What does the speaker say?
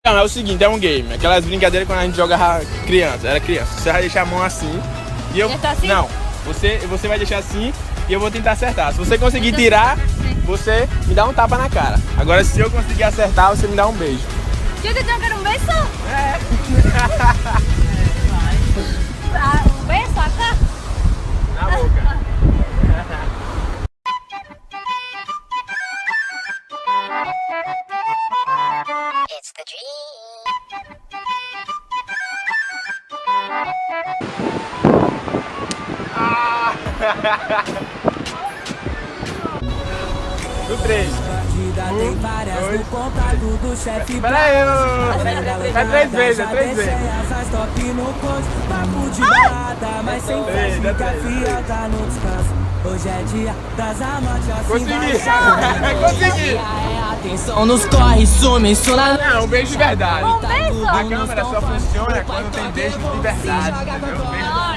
Não, é o seguinte, é um game. Aquelas brincadeiras quando a gente joga criança, era criança. Você vai deixar a mão assim e eu... Assim? Não, você vai deixar assim e eu vou tentar acertar. Se você conseguir tirar, você me dá um tapa na cara. Agora se eu conseguir acertar, você me dá um beijo. Eu quero um beijo só. É. Um beijo só cá? Na boca. It's the dream. Do 3. Tem várias no contato do chefe. Pera aí, é 3 vezes, é 3 vezes. As top no conto, papo de balada, mas sem festa, fica fiel, tá no descanso. Hoje é dia das amantes, assim Consegui. vai. Consegui. Atenção nos corre, some, sola. Não, um beijo de verdade. Um beijo só. A câmera só funciona quando tem beijo de verdade, entendeu? Beijo